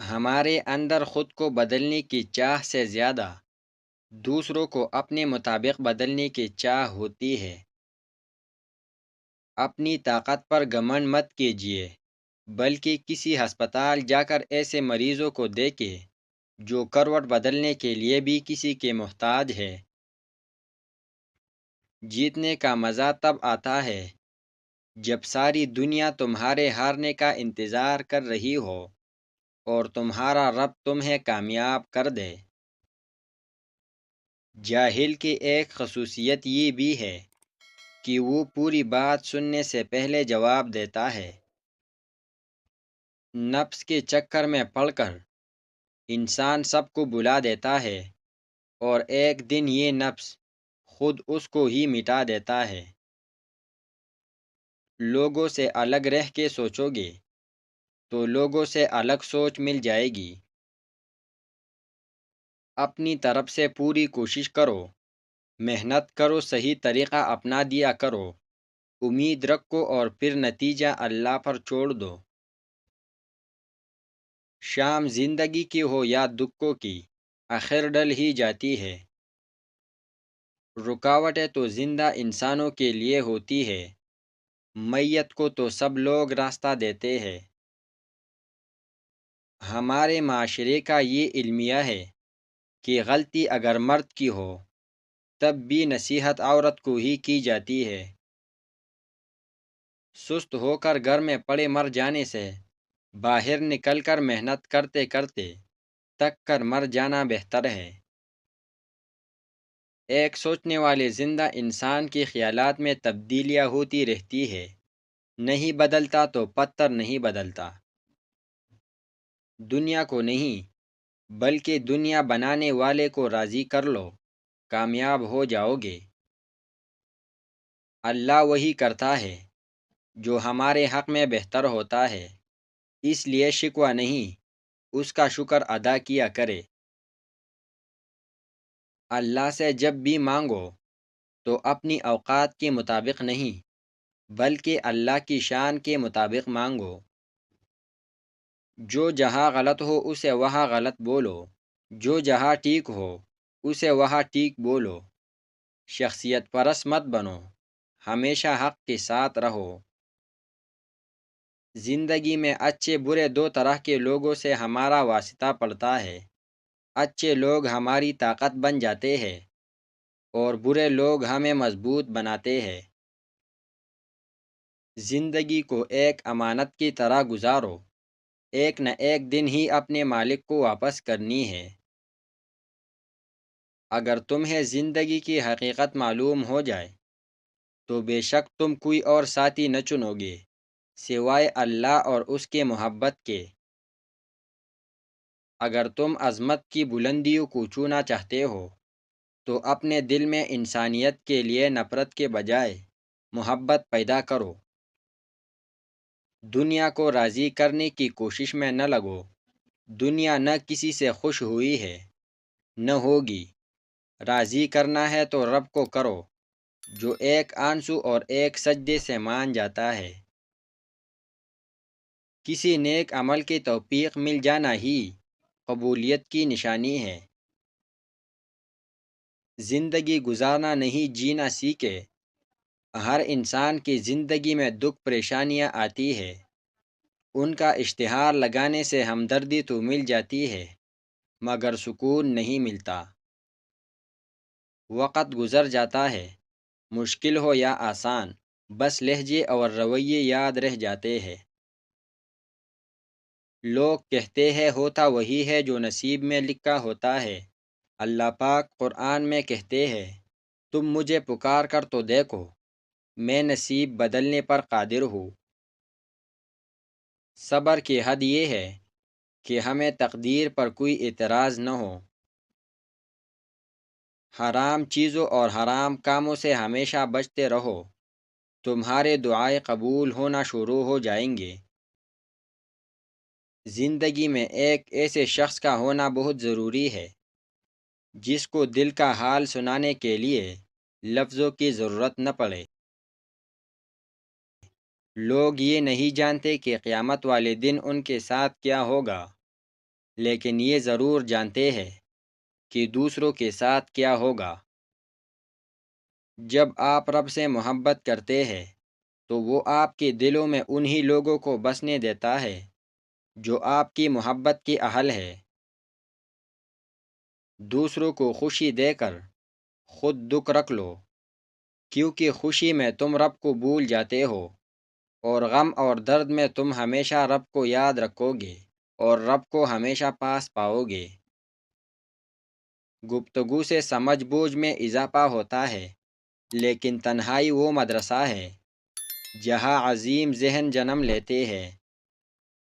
ہمارے اندر خود کو بدلنے کی چاہ سے زیادہ دوسروں کو اپنے مطابق بدلنے کی چاہ ہوتی ہے۔ اپنی طاقت پر گھمنڈ مت کیجیے، بلکہ کسی ہسپتال جا کر ایسے مریضوں کو دیکھیں جو کروٹ بدلنے کے لیے بھی کسی کے محتاج ہے۔ جیتنے کا مزہ تب آتا ہے جب ساری دنیا تمہارے ہارنے کا انتظار کر رہی ہو اور تمہارا رب تمہیں کامیاب کر دے۔ جاہل کی ایک خصوصیت یہ بھی ہے کہ وہ پوری بات سننے سے پہلے جواب دیتا ہے۔ نفس کے چکر میں پڑ کر انسان سب کو بلا دیتا ہے اور ایک دن یہ نفس خود اس کو ہی مٹا دیتا ہے۔ لوگوں سے الگ رہ کے سوچو گے تو لوگوں سے الگ سوچ مل جائے گی۔ اپنی طرف سے پوری کوشش کرو، محنت کرو، صحیح طریقہ اپنا دیا کرو، امید رکھو اور پھر نتیجہ اللہ پر چھوڑ دو۔ شام زندگی کی ہو یا دکھوں کی، آخر ڈل ہی جاتی ہے۔ رکاوٹیں تو زندہ انسانوں کے لیے ہوتی ہے، میت کو تو سب لوگ راستہ دیتے ہیں۔ ہمارے معاشرے کا یہ المیہ ہے کہ غلطی اگر مرد کی ہو تب بھی نصیحت عورت کو ہی کی جاتی ہے۔ سست ہو کر گھر میں پڑے مر جانے سے باہر نکل کر محنت کرتے کرتے تک کر مر جانا بہتر ہے۔ ایک سوچنے والے زندہ انسان کے خیالات میں تبدیلیاں ہوتی رہتی ہے، نہیں بدلتا تو پتھر نہیں بدلتا۔ دنیا کو نہیں بلکہ دنیا بنانے والے کو راضی کر لو، کامیاب ہو جاؤ گے۔ اللہ وہی کرتا ہے جو ہمارے حق میں بہتر ہوتا ہے، اس لیے شکوہ نہیں، اس کا شکر ادا کیا کرے۔ اللہ سے جب بھی مانگو تو اپنی اوقات کے مطابق نہیں بلکہ اللہ کی شان کے مطابق مانگو۔ جو جہاں غلط ہو اسے وہاں غلط بولو، جو جہاں ٹھیک ہو اسے وہاں ٹھیک بولو۔ شخصیت پرست مت بنو، ہمیشہ حق کے ساتھ رہو۔ زندگی میں اچھے برے دو طرح کے لوگوں سے ہمارا واسطہ پڑتا ہے۔ اچھے لوگ ہماری طاقت بن جاتے ہیں اور برے لوگ ہمیں مضبوط بناتے ہیں۔ زندگی کو ایک امانت کی طرح گزارو، ایک نہ ایک دن ہی اپنے مالک کو واپس کرنی ہے۔ اگر تمہیں زندگی کی حقیقت معلوم ہو جائے تو بے شک تم کوئی اور ساتھی نہ چنو گے سوائے اللہ اور اس کے محبت کے۔ اگر تم عظمت کی بلندیوں کو چھونا چاہتے ہو تو اپنے دل میں انسانیت کے لیے نفرت کے بجائے محبت پیدا کرو۔ دنیا کو راضی کرنے کی کوشش میں نہ لگو، دنیا نہ کسی سے خوش ہوئی ہے نہ ہوگی۔ راضی کرنا ہے تو رب کو کرو جو ایک آنسو اور ایک سجدے سے مان جاتا ہے۔ کسی نیک عمل کی توفیق مل جانا ہی قبولیت کی نشانی ہے۔ زندگی گزارنا نہیں جینا سیکھے۔ ہر انسان کی زندگی میں دکھ پریشانیاں آتی ہے، ان کا اشتہار لگانے سے ہمدردی تو مل جاتی ہے مگر سکون نہیں ملتا۔ وقت گزر جاتا ہے، مشکل ہو یا آسان، بس لہجے اور رویے یاد رہ جاتے ہیں۔ لوگ کہتے ہیں ہوتا وہی ہے جو نصیب میں لکھا ہوتا ہے۔ اللہ پاک قرآن میں کہتے ہیں تم مجھے پکار کر تو دیکھو، میں نصیب بدلنے پر قادر ہوں۔ صبر کی حد یہ ہے کہ ہمیں تقدیر پر کوئی اعتراض نہ ہو۔ حرام چیزوں اور حرام کاموں سے ہمیشہ بچتے رہو، تمہارے دعائیں قبول ہونا شروع ہو جائیں گے۔ زندگی میں ایک ایسے شخص کا ہونا بہت ضروری ہے جس کو دل کا حال سنانے کے لیے لفظوں کی ضرورت نہ پڑے۔ لوگ یہ نہیں جانتے کہ قیامت والے دن ان کے ساتھ کیا ہوگا۔ لیکن یہ ضرور جانتے ہیں کہ دوسروں کے ساتھ کیا ہوگا۔ جب آپ رب سے محبت کرتے ہیں تو وہ آپ کے دلوں میں انہی لوگوں کو بسنے دیتا ہے جو آپ کی محبت کی اہل ہے۔ دوسروں کو خوشی دے کر خود دکھ رکھ لو، کیونکہ خوشی میں تم رب کو بھول جاتے ہو، اور غم اور درد میں تم ہمیشہ رب کو یاد رکھو گے اور رب کو ہمیشہ پاس پاؤ گے۔ گفتگو سے سمجھ بوجھ میں اضافہ ہوتا ہے، لیکن تنہائی وہ مدرسہ ہے جہاں عظیم ذہن جنم لیتے ہیں۔